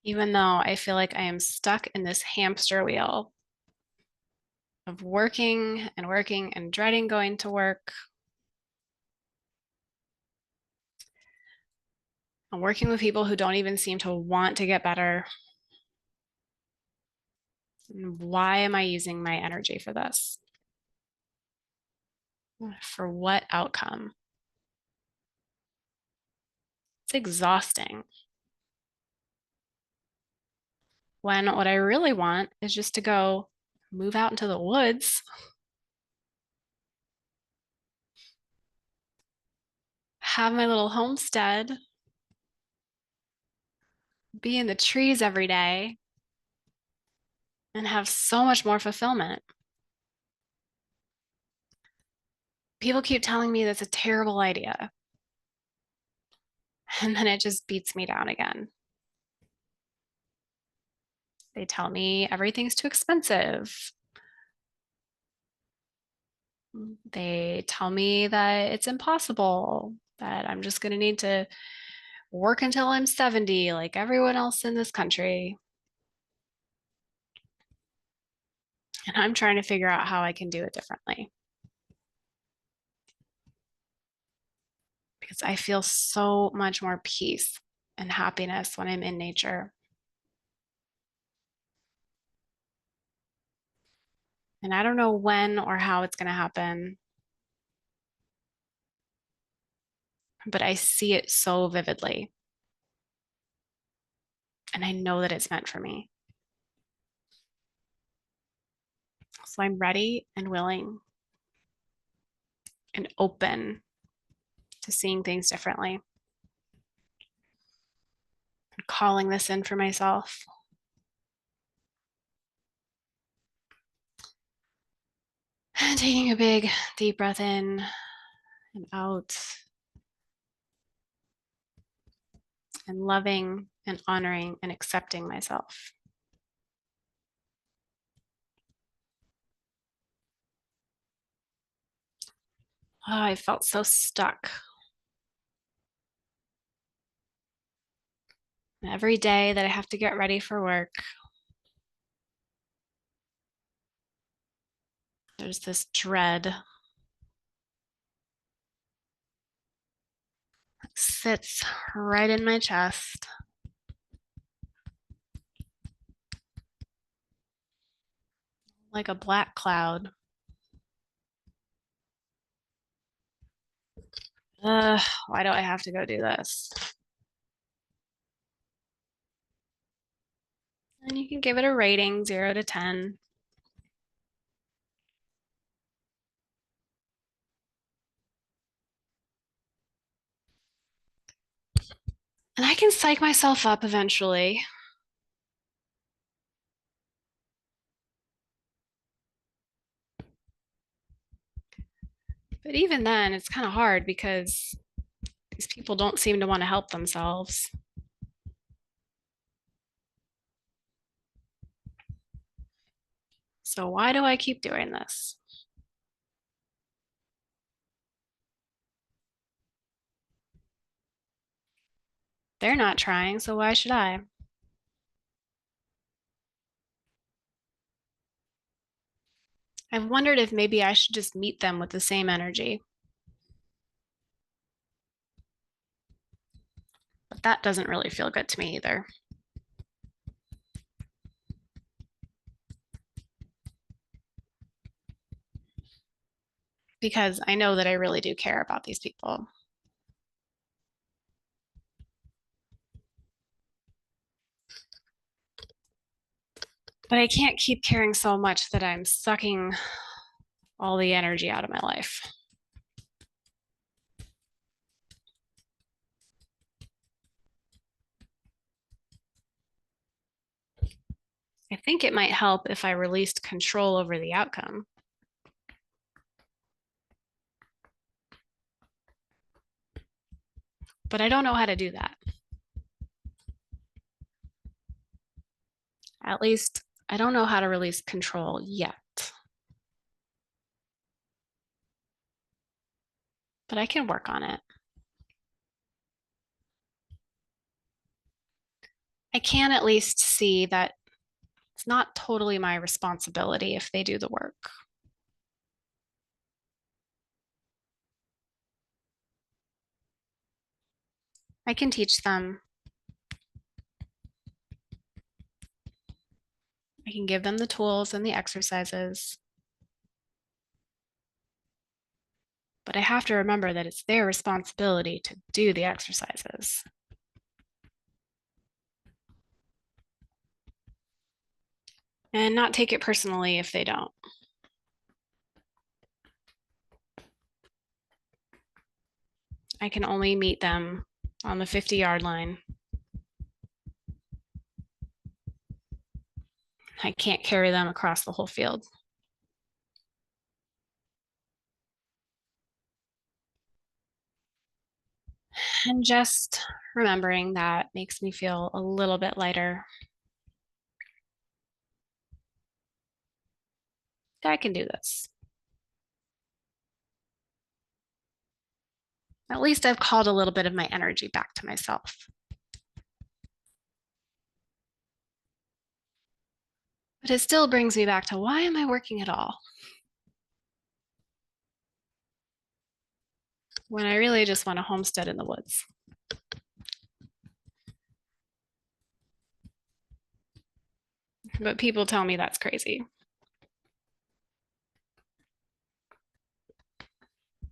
even though I feel like I am stuck in this hamster wheel of working and working and dreading going to work. I'm working with people who don't even seem to want to get better. Why am I using my energy for this? For what outcome? It's exhausting. When what I really want is just to go move out into the woods, have my little homestead, be in the trees every day, and have so much more fulfillment. People keep telling me that's a terrible idea. And then it just beats me down again. They tell me everything's too expensive. They tell me that it's impossible, that I'm just going to need to work until I'm 70, like everyone else in this country. And I'm trying to figure out how I can do it differently because I feel so much more peace and happiness when I'm in nature. And I don't know when or how it's going to happen, but I see it so vividly. And I know that it's meant for me. So I'm ready and willing and open to seeing things differently and calling this in for myself. And taking a big, deep breath in and out, and loving and honoring and accepting myself. Oh, I felt so stuck. Every day that I have to get ready for work, there's this dread that sits right in my chest. Like a black cloud. Why do I have to go do this? And you can give it a rating 0 to 10. And I can psych myself up eventually. But even then, it's kind of hard because these people don't seem to want to help themselves. So why do I keep doing this? They're not trying, so why should I? I've wondered if maybe I should just meet them with the same energy. But that doesn't really feel good to me either. Because I know that I really do care about these people. But I can't keep caring so much that I'm sucking all the energy out of my life. I think it might help if I released control over the outcome. But I don't know how to do that. At least I don't know how to release control yet. But I can work on it. I can at least see that it's not totally my responsibility if they do the work. I can teach them. I can give them the tools and the exercises, but I have to remember that it's their responsibility to do the exercises and not take it personally if they don't. I can only meet them on the 50-yard line. I can't carry them across the whole field. And just remembering that makes me feel a little bit lighter. I can do this. At least I've called a little bit of my energy back to myself. But it still brings me back to why am I working at all? When I really just want a homestead in the woods. But people tell me that's crazy.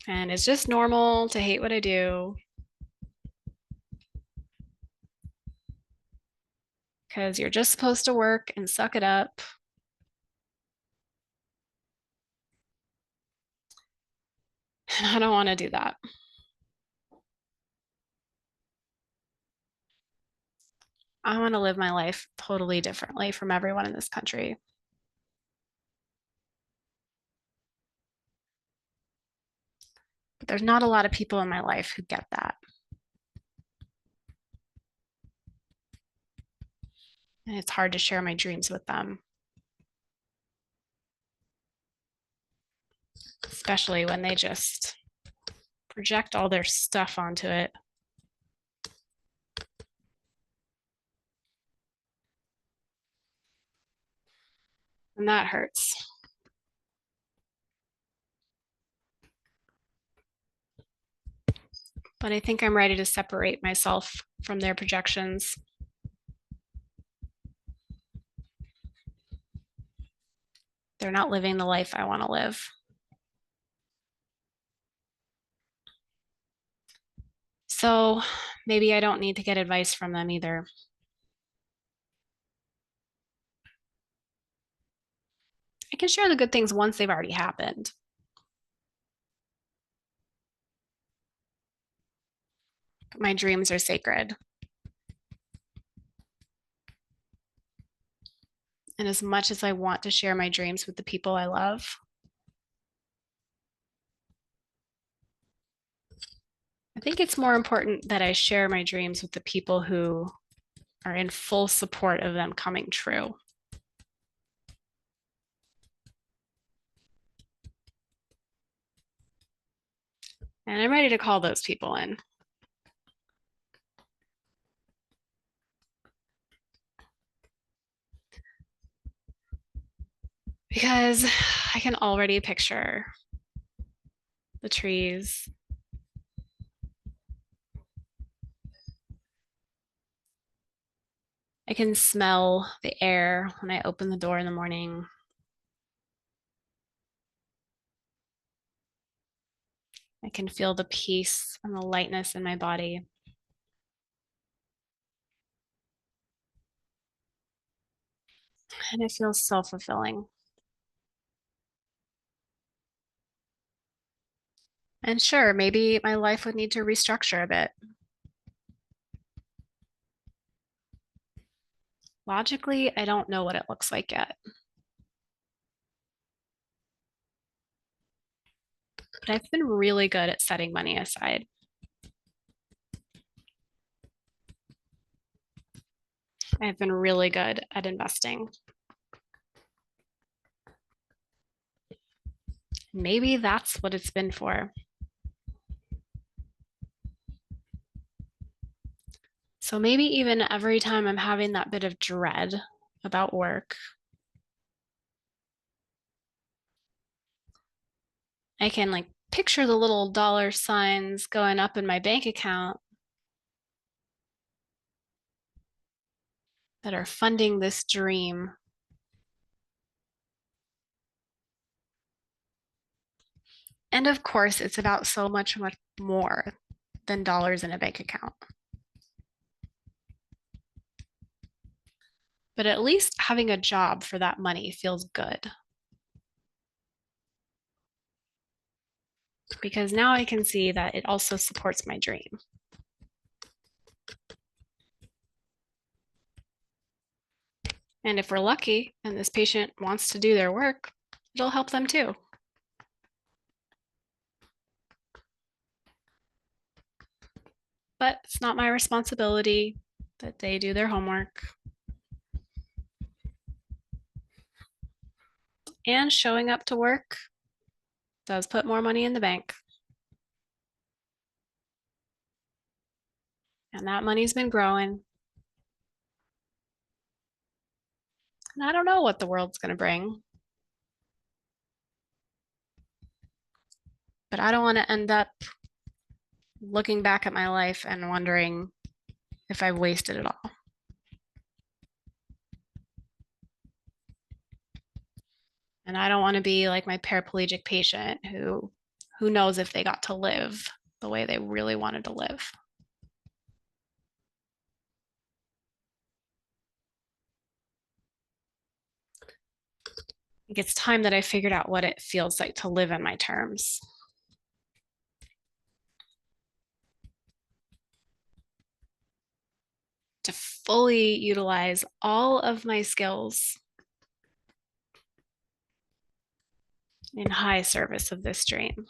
And it's just normal to hate what I do because you're just supposed to work and suck it up. And I don't want to do that. I want to live my life totally differently from everyone in this country. But there's not a lot of people in my life who get that. And it's hard to share my dreams with them, especially when they just project all their stuff onto it. And that hurts. But I think I'm ready to separate myself from their projections. They're not living the life I want to live. So maybe I don't need to get advice from them either. I can share the good things once they've already happened. My dreams are sacred. And as much as I want to share my dreams with the people I love, I think it's more important that I share my dreams with the people who are in full support of them coming true. And I'm ready to call those people in. Because I can already picture the trees. I can smell the air when I open the door in the morning. I can feel the peace and the lightness in my body. And it feels so fulfilling. And sure, maybe my life would need to restructure a bit. Logically, I don't know what it looks like yet. But I've been really good at setting money aside. I've been really good at investing. Maybe that's what it's been for. So maybe even every time I'm having that bit of dread about work, I can like picture the little dollar signs going up in my bank account that are funding this dream. And of course, it's about so much, much more than dollars in a bank account. But at least having a job for that money feels good because now I can see that it also supports my dream. And if we're lucky and this patient wants to do their work, it'll help them too. But it's not my responsibility that they do their homework. And showing up to work does put more money in the bank. And that money's been growing. And I don't know what the world's going to bring, but I don't want to end up looking back at my life and wondering if I've wasted it all. And I don't want to be like my paraplegic patient who knows if they got to live the way they really wanted to live. It's time that I figured out what it feels like to live in my terms. To fully utilize all of my skills in high service of this dream.